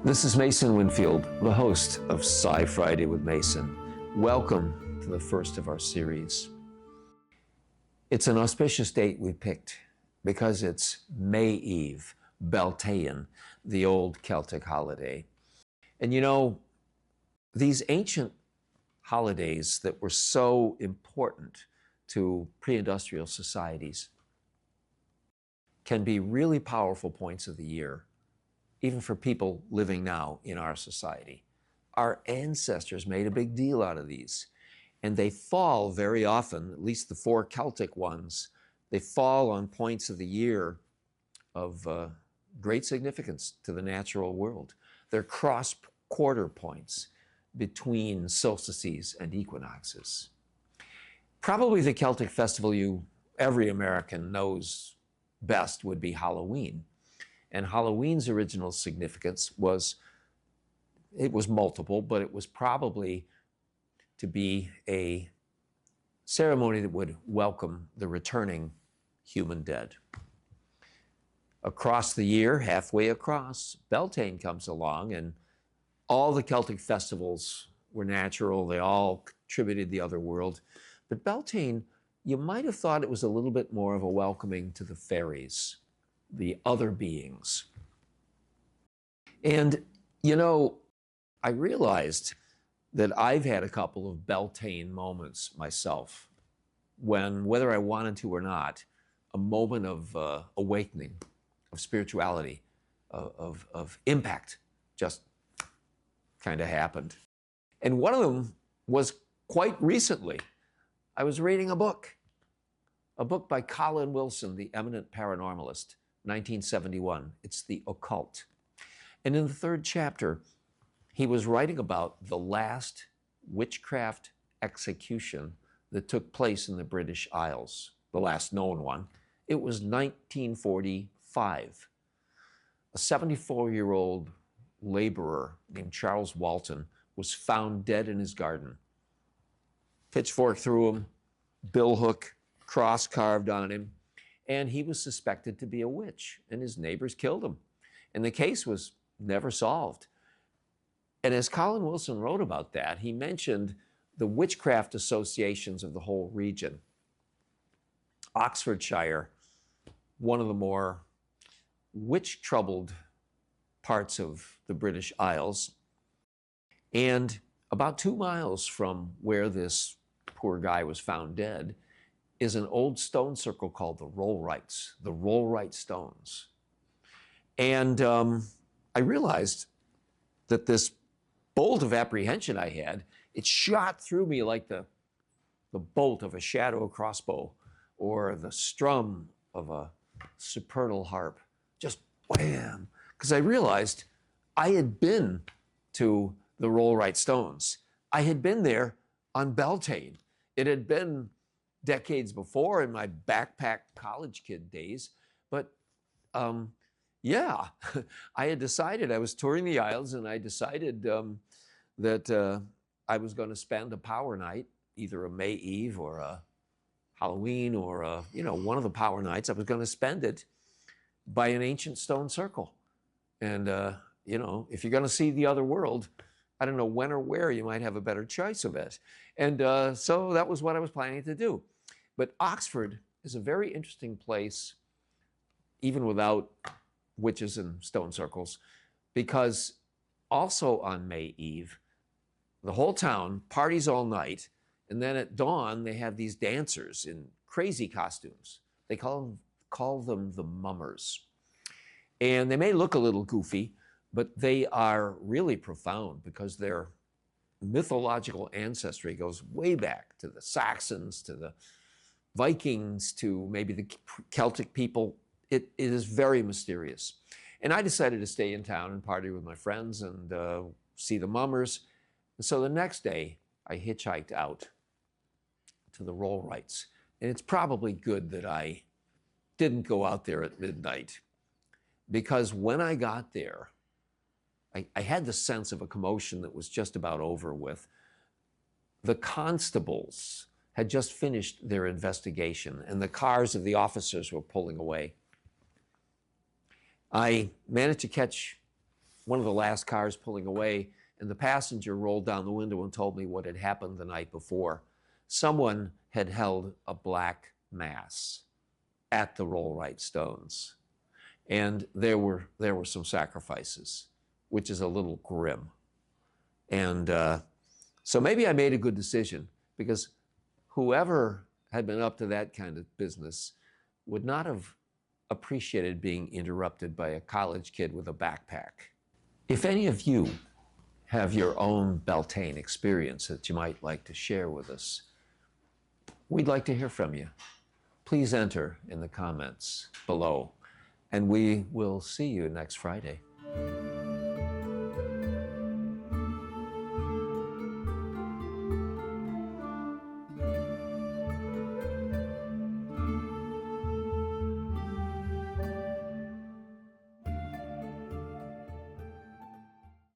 This is Mason Winfield, the host of Psi-Friday with Mason. Welcome to the first of our series. It's an auspicious date we picked because it's May Eve, Beltane, the old Celtic holiday. And you know, these ancient holidays that were so important to pre-industrial societies can be really powerful points of the year, even for people living now in our society. Our ancestors made a big deal out of these, and they fall very often, at least the four Celtic ones, they fall on points of the year of great significance to the natural world. They're cross-quarter points between solstices and equinoxes. Probably the Celtic festival every American knows best would be Halloween. And Halloween's original significance was multiple, but it was probably to be a ceremony that would welcome the returning human dead. Across the year, halfway across, Beltane comes along, and all the Celtic festivals were natural. They all contributed to the other world. But Beltane, you might have thought it was a little bit more of a welcoming to the fairies, the other beings. And, you know, I realized that I've had a couple of Beltane moments myself when, whether I wanted to or not, a moment of awakening, of spirituality, of impact just kind of happened. And one of them was quite recently. I was reading a book by Colin Wilson, the eminent paranormalist, 1971. It's The Occult. And in the third chapter, he was writing about the last witchcraft execution that took place in the British Isles, the last known one. It was 1945. A 74-year-old laborer named Charles Walton was found dead in his garden. Pitchfork through him, billhook, cross carved on him, and he was suspected to be a witch, and his neighbors killed him. And the case was never solved. And as Colin Wilson wrote about that, he mentioned the witchcraft associations of the whole region. Oxfordshire, one of the more witch-troubled parts of the British Isles, and about 2 miles from where this poor guy was found dead is an old stone circle called the Rollrights, the Rollright stones. And I realized that this bolt of apprehension I had, it shot through me like the bolt of a shadow crossbow or the strum of a supernal harp. Just wham! Because I realized I had been to the Rollright stones. I had been there on Beltane. It had been decades before in my backpack college kid days, but yeah, I had decided, I was touring the Isles, and I decided that I was going to spend a power night, either a May Eve or a Halloween or one of the power nights. I was going to spend it by an ancient stone circle. And if you're going to see the other world, I don't know when or where you might have a better choice of it. And so that was what I was planning to do. But Oxford is a very interesting place, even without witches and stone circles, because also on May Eve, the whole town parties all night, and then at dawn they have these dancers in crazy costumes. They call them the mummers. And they may look a little goofy, but they are really profound because their mythological ancestry goes way back to the Saxons, to the Vikings, to maybe the Celtic people. It is very mysterious. And I decided to stay in town and party with my friends and see the mummers. And so the next day, I hitchhiked out to the Rollrights. And it's probably good that I didn't go out there at midnight, because when I got there, I had the sense of a commotion that was just about over with. The constables had just finished their investigation, and the cars of the officers were pulling away. I managed to catch one of the last cars pulling away, and the passenger rolled down the window and told me what had happened the night before. Someone had held a black mass at the Rollright stones, and there were some sacrifices, which is a little grim. And so maybe I made a good decision, because whoever had been up to that kind of business would not have appreciated being interrupted by a college kid with a backpack. If any of you have your own Beltane experience that you might like to share with us, we'd like to hear from you. Please enter in the comments below, and we will see you next Friday.